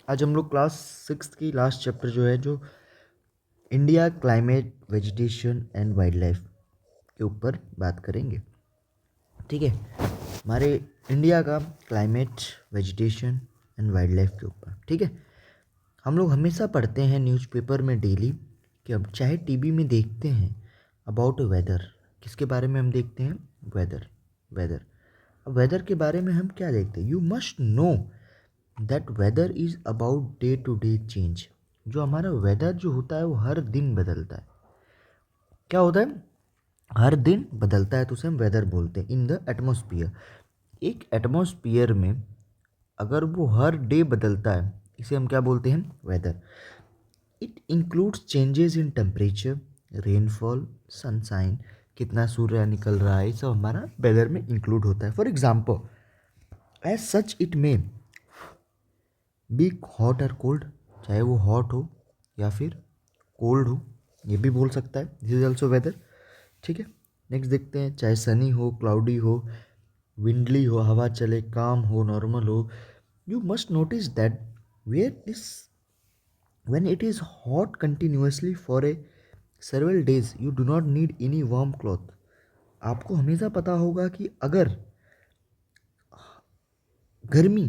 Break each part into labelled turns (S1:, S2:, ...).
S1: आज हम लोग क्लास 6 की लास्ट चैप्टर जो है जो India climate vegetation and wild life के ऊपर बात करेंगे। ठीक है, हमारे इंडिया का climate vegetation and wild life के ऊपर। ठीक है, हम लोग हमेशा पढ़ते हैं न्यूज़पेपर में डेली कि अब चाहे टीवी में देखते हैं अबाउट वेदर। किसके बारे में हम देखते हैं? वेदर। वेदर। अब वेदर के बारे में हम क्या देखते हैं? You must know that weather is about day to day change. जो हमारा वेदर जो होता है वो हर दिन बदलता है। क्या होता है? हर दिन बदलता है, तो उसे हम वेदर बोलते हैं। इन द एटमॉस्फियर, एक एटमॉस्फियर में अगर वो हर डे बदलता है, इसे हम क्या बोलते हैं? Weather. It includes changes in temperature, rainfall, sunshine, कितना सूर्य निकल रहा है, ये सब हमारा वेदर में इंक्लूड होता है। For example, as such it may be hot और कोल्ड, चाहे वो हॉट हो या फिर कोल्ड हो, ये भी बोल सकता है। This is also weather. ठीक है, नेक्स्ट देखते हैं। चाहे सनी हो, क्लाउडी हो, विंडली हो, हवा चले, काम हो, नॉर्मल हो, you must notice that where this when it is hot continuously for a several days you do not need any warm cloth। आपको हमेशा पता होगा कि अगर गर्मी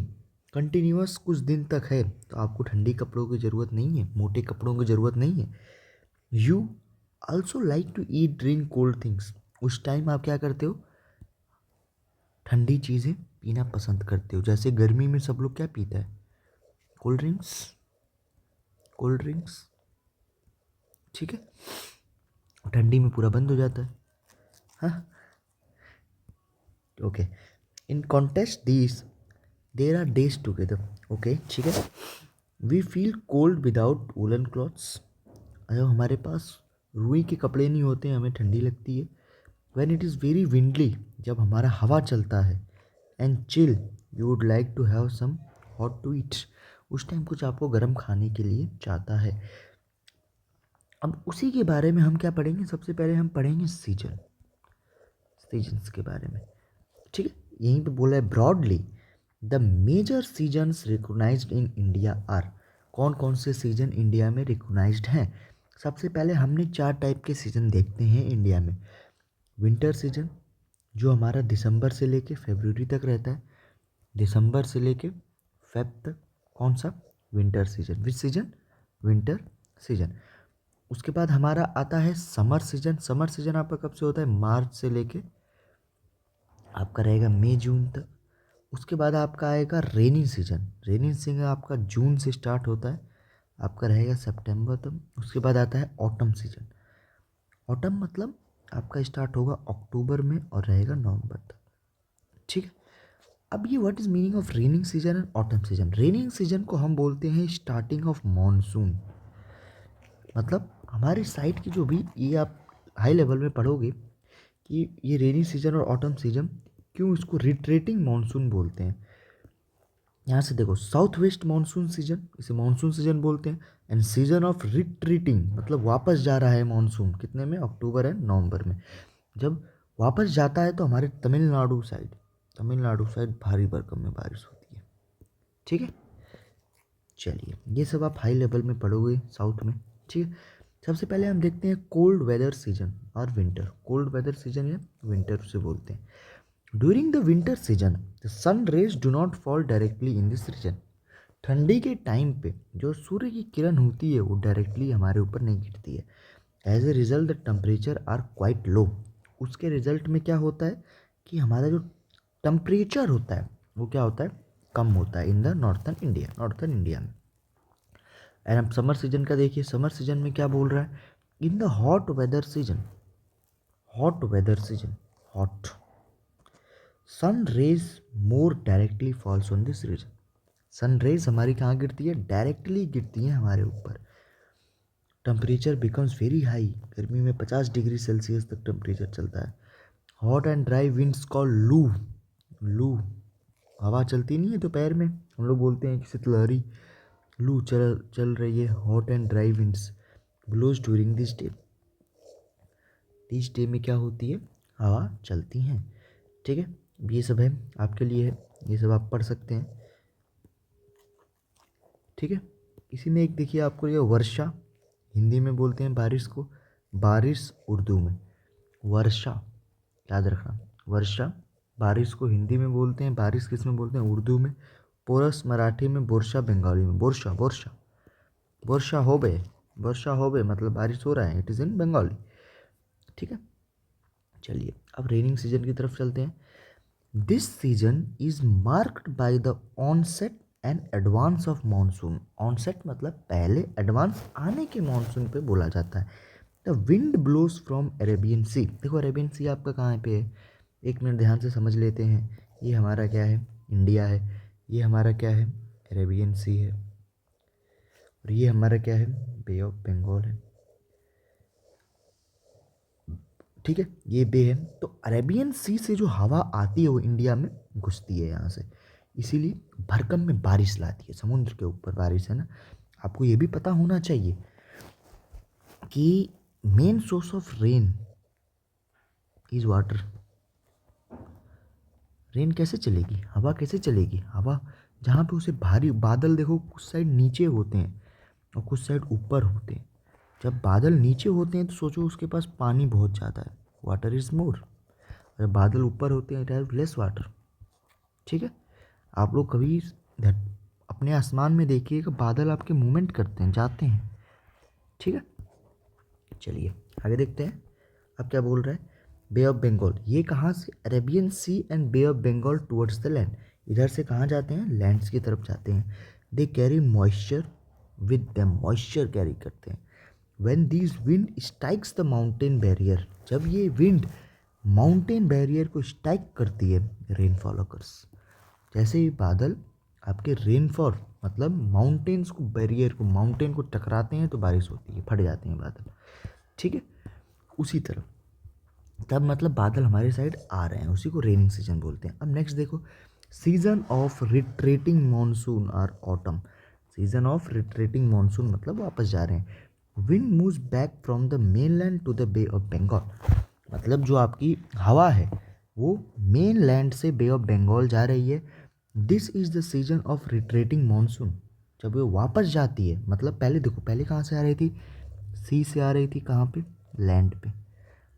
S1: कंटिन्यूअस कुछ दिन तक है तो आपको ठंडी कपड़ों की ज़रूरत नहीं है, मोटे कपड़ों की ज़रूरत नहीं है। You also like to eat drink cold things. उस टाइम आप क्या करते हो? ठंडी चीज़ें पीना पसंद करते हो। जैसे गर्मी में सब लोग क्या पीता है? Cold drinks. Cold drinks. ठीक है, ठंडी में पूरा बंद हो जाता है। हाँ, okay. In contest this there are days together. Okay, ठीक है। We feel cold without woollen clothes. अगर हमारे पास रुई के कपड़े नहीं होते, हमें ठंडी लगती है। When it is very windy, जब हमारा हवा चलता है। And chill, you would like to have some hot to eat. उस टाइम कुछ आपको गर्म खाने के लिए चाहता है। अब उसी के बारे में हम क्या पढ़ेंगे? सबसे पहले हम पढ़ेंगे सीजन, सीजन्स के बारे में। ठीक है, यहीं पे बोला है broadly the major seasons recognised in India are. कौन कौन से सीजन इंडिया में रिकोगनाइज्ड हैं? सबसे पहले हमने 4 टाइप के सीजन देखते हैं इंडिया में। विंटर सीजन, जो हमारा दिसंबर से लेके फरवरी तक रहता है। दिसंबर से लेके फेब तक कौन सा? Winter season. विच सीजन? Winter season. उसके बाद हमारा आता है समर सीजन। समर सीजन आपका कब से होता है? मार्च से लेके आपका रहेगा मई जून तक। उसके बाद आपका आएगा रेनी सीजन। रेनी सीजन आपका जून से स्टार्ट होता है, आपका रहेगा सितंबर तक। उसके बाद आता है ऑटम सीजन। ऑटम मतलब आपका स्टार्ट होगा अक्टूबर में और रहेगा नवंबर तक। ठीक है, अब ये what is meaning of raining season and autumn season? Raining season को हम बोलते हैं स्टार्टिंग ऑफ मॉनसून। मतलब हमारे साइड की जो भी ये आप हाई लेवल में पढ़ोगे कि ये रेनी सीजन और ऑटम सीजन क्यों इसको रिट्रेटिंग मॉनसून बोलते हैं। यहाँ से देखो, साउथ वेस्ट मानसून सीजन, इसे मानसून सीजन बोलते हैं। एंड सीजन ऑफ रिट्रीटिंग मतलब वापस जा रहा है मानसून, कितने में? अक्टूबर एंड नवंबर में। जब वापस जाता है तो हमारे तमिलनाडु साइड भारी भरकम में बारिश होती है। ठीक है, चलिए ये सब आप हाई लेवल में पढ़ोगे साउथ में। ठीक है, सबसे पहले हम देखते हैं कोल्ड वेदर सीजन और विंटर। कोल्ड वेदर सीजन या विंटर से बोलते हैं। During the winter season the sun rays do not fall directly in this region. ठंडी के टाइम पे जो सूर्य की किरण होती है वो डायरेक्टली हमारे ऊपर नहीं गिरती है। As a result the temperature are quite low. उसके रिजल्ट में क्या होता है कि हमारा जो टेम्परेचर होता है वो क्या होता है? कम होता है इन द नॉर्थन इंडिया में। एंड अब समर सीजन का देखिए, समर सीजन में क्या बोल रहा है? In the hot weather season, hot sun rays more directly falls on this region. Sun rays हमारी कहाँ गिरती है? डायरेक्टली गिरती है हमारे ऊपर। टेम्परेचर बिकम्स वेरी हाई, गर्मी में 50 डिग्री सेल्सियस तक टेम्परेचर चलता है। Hot and dry winds call लू। लू, हवा चलती नहीं है दोपहर में, हम लोग बोलते हैं कि शीतलहरी। लू चल चल रही है। Hot and dry winds blows during this day में क्या होती है? हवा चलती हैं। ठीक है, ये सब है आपके लिए है, ये सब आप पढ़ सकते हैं। ठीक है। इसी में एक देखिए आपको ये वर्षा, हिंदी में बोलते हैं बारिश को, बारिश उर्दू में वर्षा, याद रखना। वर्षा बारिश को हिंदी में बोलते हैं, बारिश किस में बोलते हैं, उर्दू में। पोरस मराठी में, बोरशा बंगाली में। बोरशा बोरशा वर्षा हो बे, वर्षा हो बे मतलब बारिश हो रहा है, इट इज़ इन बंगाली। ठीक है। चलिए अब रेनिंग सीजन की तरफ चलते हैं। This season is marked by the onset and advance of monsoon. Onset मतलब पहले, एडवांस आने के मानसून पे बोला जाता है। The wind blows from Arabian Sea. देखो अरेबियन सी आपका कहाँ पे है, एक मिनट ध्यान से समझ लेते हैं। ये हमारा क्या है, इंडिया है। ये हमारा क्या है, अरेबियन सी है। और ये हमारा क्या है, बे ऑफ बंगाल है। ठीक है, ये बे है। तो अरेबियन सी से जो हवा आती है वो इंडिया में घुसती है यहाँ से, इसीलिए भरकम में बारिश लाती है। समुद्र के ऊपर बारिश है ना। आपको ये भी पता होना चाहिए कि main source of rain is water. Rain कैसे चलेगी, हवा कैसे चलेगी, हवा जहाँ पे उसे भारी बादल, देखो कुछ साइड नीचे होते हैं और कुछ साइड ऊपर होते हैं। जब बादल नीचे होते हैं तो सोचो उसके पास पानी बहुत ज़्यादा है, वाटर इज़ मोर। अगर बादल ऊपर होते हैं, इट हैव लेस वाटर। ठीक है। आप लोग कभी अपने आसमान में देखिएगा, बादल आपके मूवमेंट करते हैं, जाते हैं। ठीक है। चलिए आगे देखते हैं। अब क्या बोल रहा है, बे ऑफ बंगाल, ये कहाँ से, Arabian sea and bay of Bengal towards the land. इधर से कहाँ जाते हैं, लैंड्स की तरफ जाते हैं। They carry moisture with them, moisture carry करते हैं। When this wind strikes the mountain barrier, जब ये विंड माउंटेन बैरियर को स्ट्राइक करती है, रेनफॉल ऑकर्स। जैसे ही बादल आपके रेनफॉल मतलब माउंटेन्स को, बैरियर को, माउंटेन को टकराते हैं तो बारिश होती है, फट जाते हैं बादल। ठीक है। उसी तरह तब मतलब बादल हमारे साइड आ रहे हैं, उसी को रेनिंग सीजन बोलते हैं। अब नेक्स्ट देखो, season of retreating monsoon or autumn. Season of retreating monsoon मतलब वापस जा रहे हैं। Wind moves back from the mainland to the bay of Bengal, मतलब जो आपकी हवा है वो मेन लैंड से बे ऑफ बंगाल जा रही है। This is the season of retreating monsoon. जब वो वापस जाती है, मतलब पहले देखो, पहले कहाँ से आ रही थी, सी से आ रही थी, कहाँ पे, लैंड पे।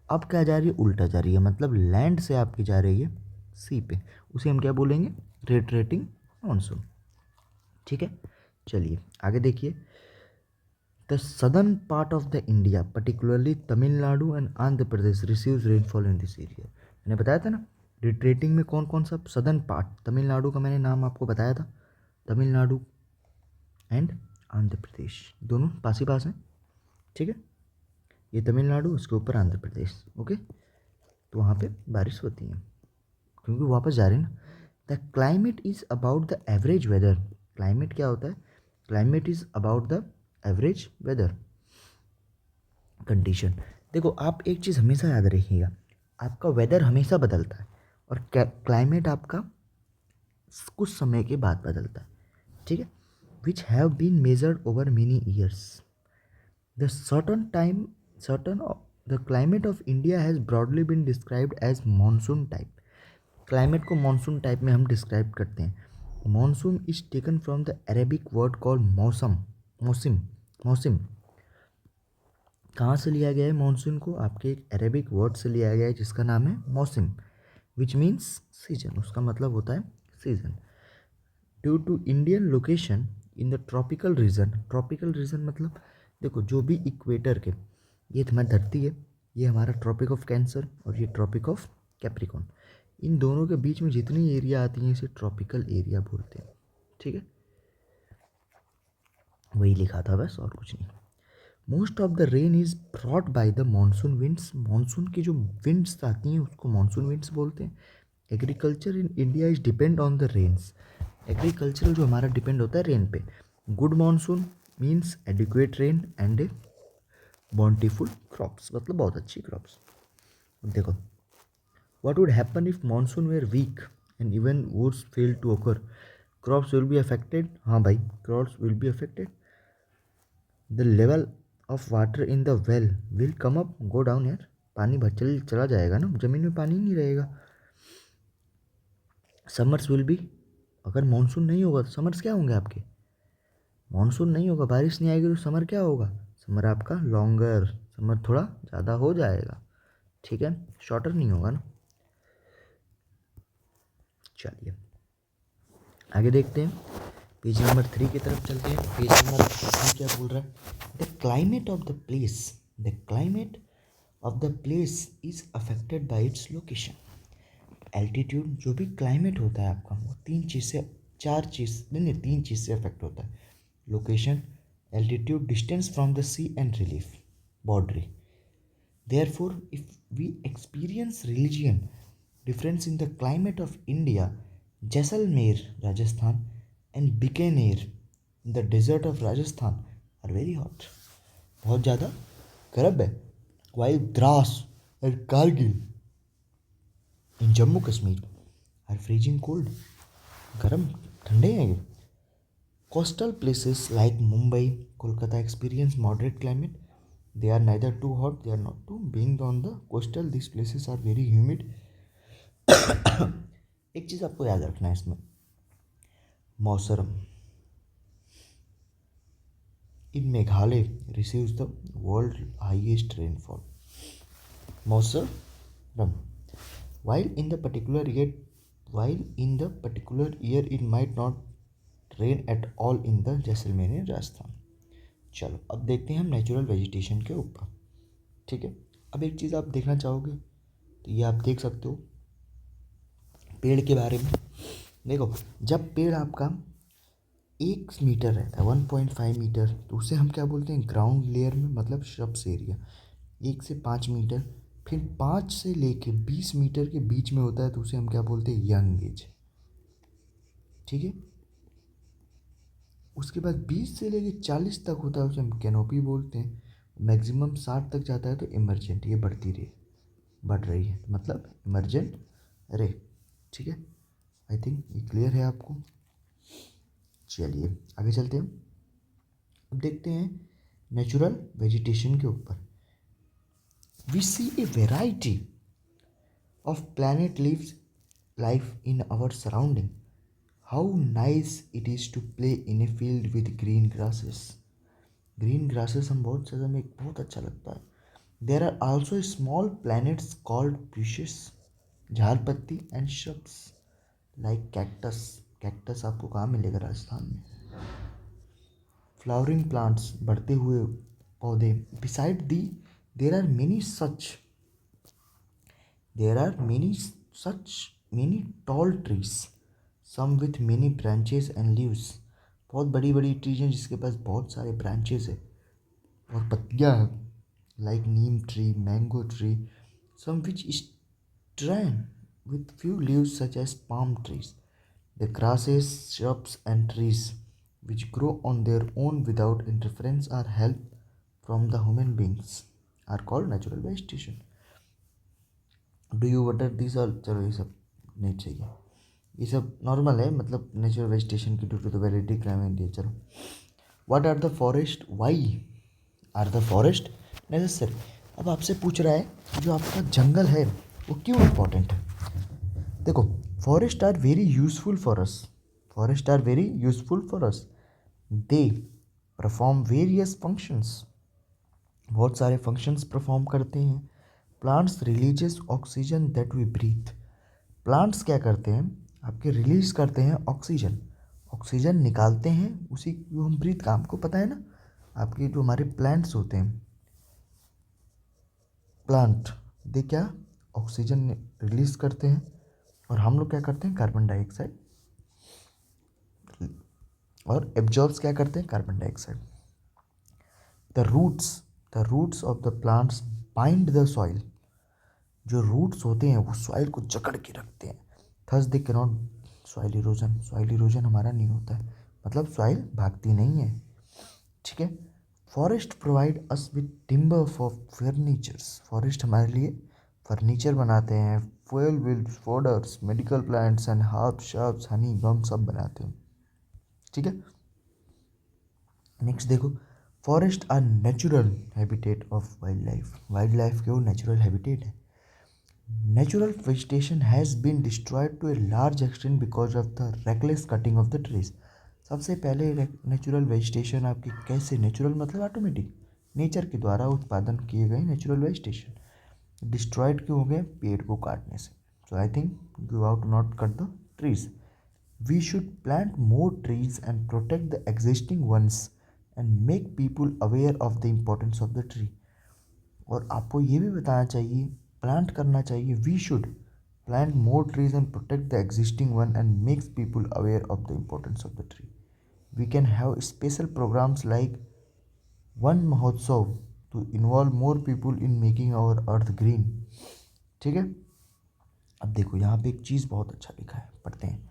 S1: अब क्या जा रही है, उल्टा जा रही है, मतलब लैंड से आपकी जा रही है सी पे। उसे हम क्या बोलेंगे, रिट्रेटिंग मानसून। ठीक है। चलिए आगे देखिए। The southern part of the India particularly Tamil Nadu and Andhra Pradesh receives rainfall in this area. मैंने बताया था ना रिट्रेटिंग में कौन कौन सा, सदर्न पार्ट, तमिलनाडु का मैंने नाम आपको बताया था। तमिलनाडु एंड आंध्र प्रदेश दोनों पास ही पास हैं। ठीक है। ये तमिलनाडु, उसके ऊपर आंध्र प्रदेश। ओके, तो वहाँ पे बारिश होती है क्योंकि वापस जा रहे हैं ना। The climate is about the average weather. Climate क्या होता है, climate is about the average weather condition. देखो आप एक चीज़ हमेशा याद रखिएगा, आपका वेदर हमेशा बदलता है और क्लाइमेट आपका कुछ समय के बाद बदलता है। ठीक है। Which have been measured over many years. The certain the climate of India has broadly been described as monsoon type. Climate को मानसून टाइप में हम डिस्क्राइब करते हैं। Monsoon is taken from the Arabic word called मौसम, मौसम, मौसम। कहाँ से लिया गया है मानसून को, आपके एक अरेबिक वर्ड से लिया गया है जिसका नाम है मौसम, विच मीन्स सीजन। उसका मतलब होता है season. Due to Indian location in the tropical region. Tropical region मतलब देखो जो भी इक्वेटर के, ये हमारी धरती है, ये हमारा ट्रॉपिक ऑफ कैंसर और ये ट्रॉपिक ऑफ कैप्रिकॉन, इन दोनों के बीच में जितनी एरिया आती हैं इसे ट्रॉपिकल एरिया बोलते हैं। ठीक है, वही लिखा था बस, और कुछ नहीं। Most of the rain is brought by the monsoon winds. Monsoon की जो विंड्स आती हैं उसको मानसून विंड्स बोलते हैं। Agriculture in India is depend on the rains. Agriculture जो हमारा डिपेंड होता है रेन पे। Good monsoon means adequate rain and a bountiful crops, मतलब बहुत अच्छी क्रॉप्स। देखो, what would happen if monsoon were weak and even woods failed to occur? Crops will be affected. हाँ भाई, crops will be affected. The level of water in the well will come up, go down यार। पानी चला जाएगा ना, जमीन में पानी नहीं रहेगा। समर्स विल बी, अगर मानसून नहीं होगा तो समर्स क्या होंगे आपके, मानसून नहीं होगा, बारिश नहीं आएगी तो समर क्या होगा, समर आपका लॉन्गर, समर थोड़ा ज़्यादा हो जाएगा, ठीक है, शॉर्टर नहीं होगा ना। चलिए आगे देखते हैं, पेज नंबर 3 की तरफ चलते हैं। पेज नंबर 3 क्या बोल रहा है, the climate of the place, the climate of the place is affected by its location. Altitude, जो भी क्लाइमेट होता है आपका वो तीन चीज़ से, चार चीज़ नहीं, तीन चीज़ से अफेक्ट होता है, location, altitude, distance from the sea and relief boundary. Therefore, if we experience religion difference in the climate of India, Jaisalmer, Rajasthan, and Bikaner in the desert of Rajasthan are very hot. बहुत ज़्यादा गर्म है. While Dras and Kargil in Jammu Kashmir are freezing cold. गर्म ठंडे हैं ये. Coastal places like Mumbai, Kolkata experience moderate climate. They are neither too hot, they are not too. Being on the coastal, these places are very humid. एक चीज़ आपको याद रखना है इसमें, Mawsynram in Meghalaya receives the world highest rainfall. Mawsynram while in the particular year, while in the particular year it might not rain at all in the Jaisalmer Rajasthan. चलो अब देखते हैं हम नेचुरल वेजिटेशन के ऊपर, ठीक है. अब एक चीज़ आप देखना चाहोगे तो ये आप देख सकते हो पेड़ के बारे में. देखो जब पेड़ आपका 1 मीटर रहता है, 1.5 मीटर, तो उसे हम क्या बोलते हैं, ग्राउंड लेयर में, मतलब श्रब्स एरिया. 1 से 5 मीटर, फिर 5 से लेके 20 मीटर के बीच में होता है तो उसे हम क्या बोलते हैं, यंग एज, ठीक है. उसके बाद 20 से लेके 40 तक होता है उसे हम कैनोपी बोलते हैं. मैक्सिमम 60 तक जाता है तो इमरजेंट, ये बढ़ रही है, मतलब इमरजेंट रे, ठीक है. आई थिंक ये क्लियर है आपको. चलिए आगे चलते हैं. अब देखते हैं नेचुरल वेजिटेशन के ऊपर. We see a variety of plant lives life in our surrounding. How nice it is to play in a field with green grasses. Green grasses हम बहुत ज़्यादा, हमें बहुत अच्छा लगता है. There are also small plants called bushes, झालपत्ती and shrubs like cactus. Cactus आपको कहाँ मिलेगा, राजस्थान में. फ्लावरिंग प्लांट्स, बढ़ते हुए पौधे. Beside the there are many such, there are many such many tall trees, some with many branches and leaves. बहुत बड़ी बड़ी ट्रीज हैं जिसके पास बहुत सारे ब्रांचेस है और पत्तियाँ हैं, like neem tree, mango tree. Some which strain with few leaves such as palm trees. The grasses, shrubs and trees which grow on their own without interference or help from the human beings are called natural vegetation. Do you water these all? चलो ये सब नहीं चाहिए, ये सब normal है, मतलब natural vegetation की due to the variety climate. चलो, what are the forest, why are the forest necessary. अब आपसे पूछ रहा है जो आपका जंगल है वो क्यों इम्पोर्टेंट है. देखो forest are very useful for us, forest are very useful for us. They perform various functions, बहुत सारे फंक्शंस परफॉर्म करते हैं. Plants releases oxygen that we breathe. Plants क्या करते हैं, आपके रिलीज करते हैं ऑक्सीजन, ऑक्सीजन निकालते हैं, उसी जो हम ब्रीथ का, आपको पता है ना, आपके जो हमारे प्लांट्स होते हैं, प्लांट दे क्या ऑक्सीजन रिलीज करते हैं और हम लोग क्या करते हैं, कार्बन डाइऑक्साइड, और एब्जॉर्ब्स क्या करते हैं, carbon dioxide. The roots of the plants bind the soil. जो रूट्स होते हैं वो सॉइल को जकड़ के रखते हैं. Thus they can not soil erosion, soil erosion हमारा नहीं होता है, मतलब सॉइल भागती नहीं है, ठीक है. Forest provide us with timber for furnitures. Forest हमारे लिए फर्नीचर बनाते हैं. Fuel will fodders, medical plants and herb shrubs, honey gum सब बनाते हैं, ठीक है. नेक्स्ट देखो, forest are natural habitat of wildlife. Wildlife के वो नेचुरल हैबिटेट है. Natural vegetation has been destroyed to a large extent because of the reckless cutting of the trees. सबसे पहले नेचुरल वेजिटेशन आपकी कैसे, natural मतलब automatic, nature के द्वारा उत्पादन किए गए नेचुरल वेजिटेशन डिस्ट्रॉयड क्यों हो गए, पेड़ को काटने से। So I think you have to not cut the trees. We should plant more trees and protect the existing ones and make people aware of the importance of the tree. और आपको ये भी बताना चाहिए, प्लांट करना चाहिए, we should plant more trees and protect the existing one and makes people aware of the importance of the tree. We can have special programs like one महोत्सव to involve more people in making our earth green. ठीक है, अब देखो यहाँ पे एक चीज़ बहुत अच्छा लिखा है, पढ़ते हैं।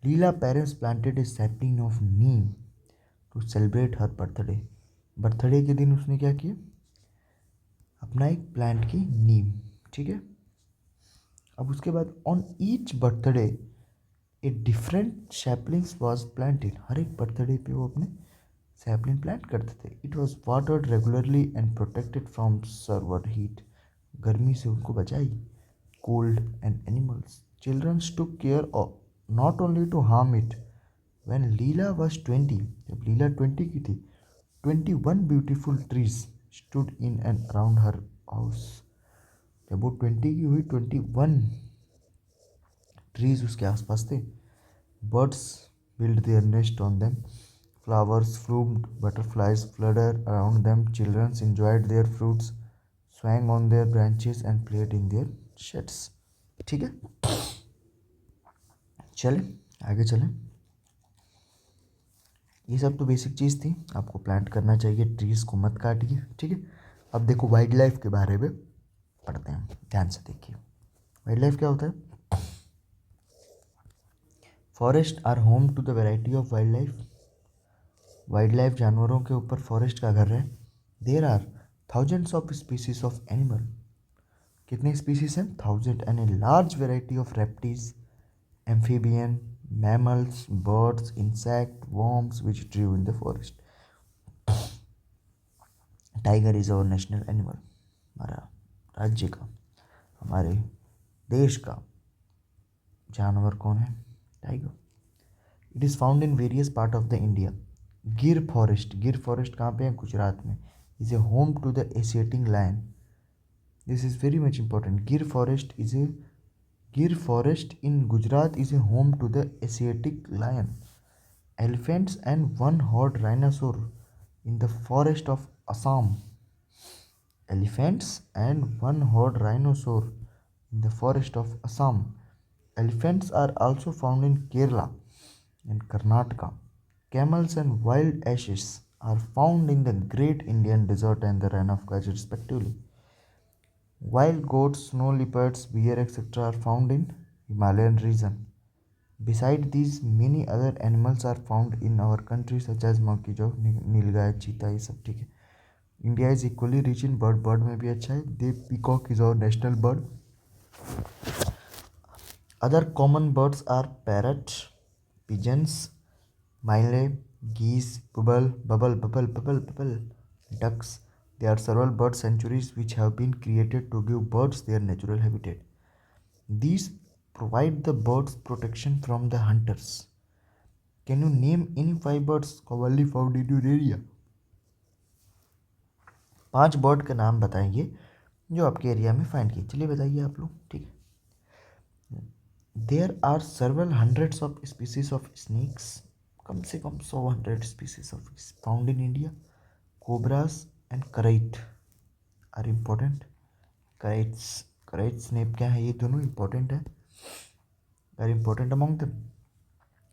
S1: Leela parents planted a sapling of neem to celebrate her birthday. Birthday के दिन उसने क्या किया, अपना एक प्लांट की नीम। ठीक है, अब उसके बाद on each birthday a different saplings was planted. हर एक बर्थडे पे वो अपने सैपलिंग प्लांट करते थे। It was watered regularly and protected from severe heat. गर्मी से उनको बचाई, cold and animals. Childrens took care of not only to harm it. When Leela was 20, जब लीला 20 की थी, 21 beautiful trees stood in and around her house. जब वो 20 की हुई, 21 ट्रीज उसके आसपास थे। Birds build their nest on them, flowers bloomed, butterflies fluttered around them, children enjoyed their fruits, swung on their branches and played in their sheds। ठीक है, चलें आगे चलें। ये सब तो बेसिक चीज़ थी, आपको प्लांट करना चाहिए, ट्रीज़ को मत काटिए। ठीक है, अब देखो वाइल्ड लाइफ के बारे में पढ़ते हैं, ध्यान से देखिए। वाइल्ड लाइफ क्या होता है? Forest are home to the variety of wildlife. Wildlife जानवरों के ऊपर फॉरेस्ट का घर है। There are thousands of species of animal. कितने स्पीसीज हैं? 1000। And a large variety of reptiles, amphibian, mammals, birds, insect, worms which live in the forest। Tiger is our national animal. हमारा राज्य का, हमारे देश का जानवर कौन है? Tiger. It is found in various part of the India. Gir forest, Gir forest कहाँ पे है? गुजरात में। Is a home to the Asiatic lion. This is very much important. Gir forest in Gujarat is a home to the Asiatic lion. Elephants and one horn rhinoceros in the forest of Assam. Elephants and one-horned rhinoceros in the forest of Assam. Elephants are also found in Kerala and Karnataka. Camels and wild asses are found in the Great Indian Desert and the Rann of Kutch respectively. Wild goats, snow leopards, bear, etc. are found in Himalayan region. Beside these, many other animals are found in our country such as monkey, जो नीलगाय, चीता, ये सब। ठीक है, India is equally rich in bird, bird में भी अच्छा है। The peacock is our national bird. Other common birds are parrot, pigeons, myna, geese, bubble, ducks. There are several bird sanctuaries which have been created to give birds their natural habitat. These provide the birds protection from the hunters. Can you name any 5 birds commonly found in your area? 5 bird का नाम बताइए जो आपके area में find किए। चलिए बताइए आप लोग। ठीक है, there are several hundreds of species of snakes. कम से कम 100 species of found in India. Cobras and krait are important. Krait snake क्या है? ये दोनों इम्पोर्टेंट है, are important among them.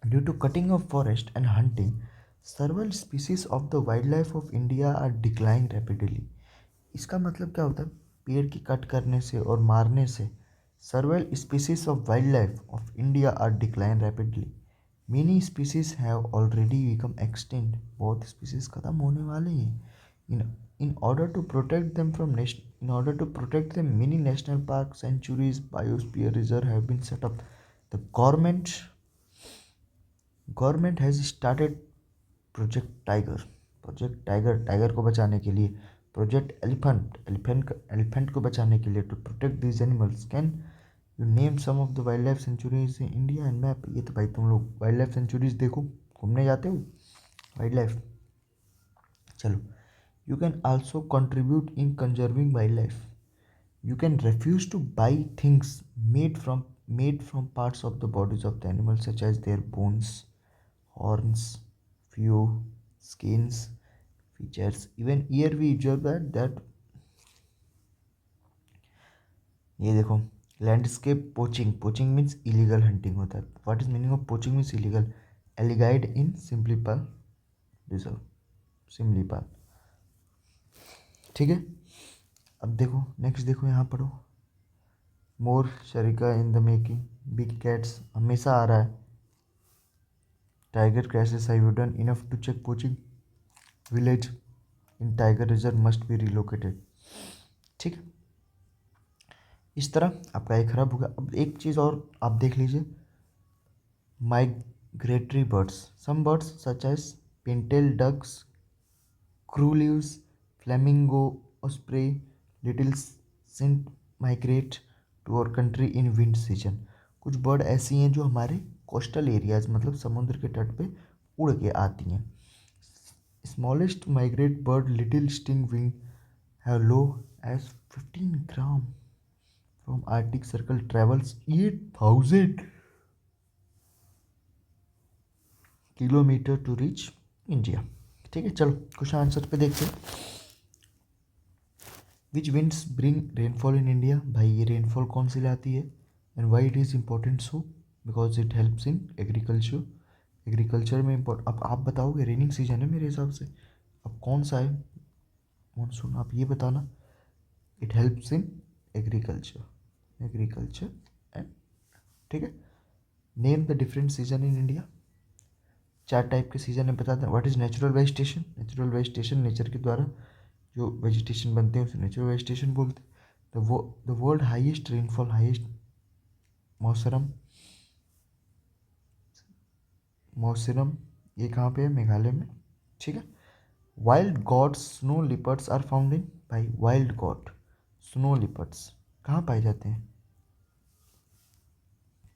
S1: Due to cutting of forest and hunting, several species of the wildlife of India are declining rapidly। इसका मतलब क्या होता है? पेड़ की कट करने से और मारने से several species of wildlife of India are declining rapidly। Many species have already become extinct। बहुत species खत्म होने वाले हैं। In order to protect them many national parks, sanctuaries, biosphere reserve have been set up। The government has started project tiger को बचाने के लिए। Project elephant को बचाने के लिए, to protect this animals. Can you name some of the wild life sanctuaries in India and map? ये तो भाई तुम लोग वाइल्ड लाइफ सेंचुरीज देखो, घूमने जाते हो वाइल्ड लाइफ। चलो, you can also contribute in conserving wild life. You can refuse to buy things made from parts of the bodies of the animal, such as their bones, horns, few skins, features, even here we observe that ये देखो, landscape poaching, poaching means illegal hunting होता है। What is meaning of poaching means illegal, एलिगाइड in Similipal reserve, Similipal. ठीक है, अब देखो next, देखो यहाँ पढ़ो, more Sariska in the making, big cats हमेशा आ रहा है, tiger crashes have done enough to check poaching, village in tiger reserve must be relocated. ठीक है, इस तरह आपका एक खराब हो गया। अब एक चीज़ और आप देख लीजिए, migratory birds, some birds such as pintail ducks, curlews, flamingo, osprey, little stint migrate to our country in wind season. कुछ बर्ड ऐसी हैं जो हमारे कोस्टल एरियाज मतलब समुद्र के तट पे उड़ के आती हैं। Smallest migrate bird little stint wing have low as 15 gram from Arctic Circle travels 8,000 kilometre to reach India. ठीक है, चलो क्वेश्चन आंसर पे देखते हैं। Which winds bring rainfall in India, भाई ये रेनफॉल कौन सी लाती है, and why it is important so, because it helps in agriculture, agriculture में इम्पोर्ट। अब आप बताओगे, रेनिंग सीजन है मेरे हिसाब से, अब कौन सा है मानसून, आप ये बताना। It helps in agriculture, agriculture and, ठीक है। Name the different season in India, 4 type के सीजन है बता दें। What is natural vegetation, natural vegetation nature के द्वारा जो वेजिटेशन बनते हैं उसे नेचुरल वेजिटेशन बोलते हैं। The world highest rainfall, highest Mawsynram, Mawsynram ये कहाँ पे है, मेघालय में। ठीक है, wild goats snow leopards are found in, भाई वाइल्ड गॉड स्नो लिपर्ड्स कहाँ पाए जाते हैं,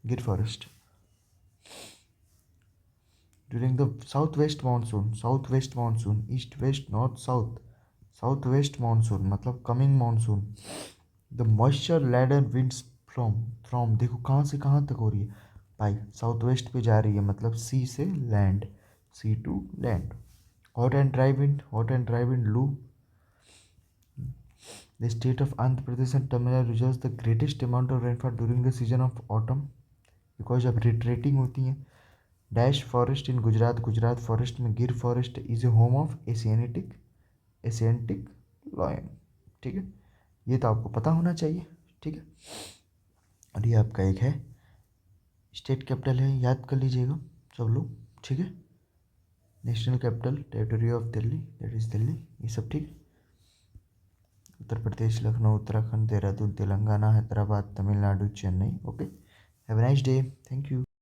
S1: Gir forest. During the south west monsoon, south west monsoon, east west north south, south west monsoon मतलब coming monsoon, the moisture laden winds from, from देखो कहाँ से कहाँ तक हो रही है भाई, साउथ वेस्ट पे जा रही है मतलब सी से land, sea to land. Hot and dry wind, hot and dry wind loo, the state of Andhra Pradesh and Tamil Nadu reserves the greatest amount of rainfall during the season of autumn, because जब retreating होती है। Dash forest in Gujarat, Gujarat forest में Gir forest is a home of Asiatic, Asiatic lion. ठीक है, ये तो आपको पता होना चाहिए। ठीक है, और ये आपका एक है स्टेट कैपिटल है, याद कर लीजिएगा सब लोग। ठीक है, national capital territory of Delhi, that is Delhi, ये सब ठीक है। Uttar Pradesh Lucknow, Uttarakhand Dehradun Telangana, Hyderabad Tamil Nadu Chennai. Okay, have a nice day, thank you.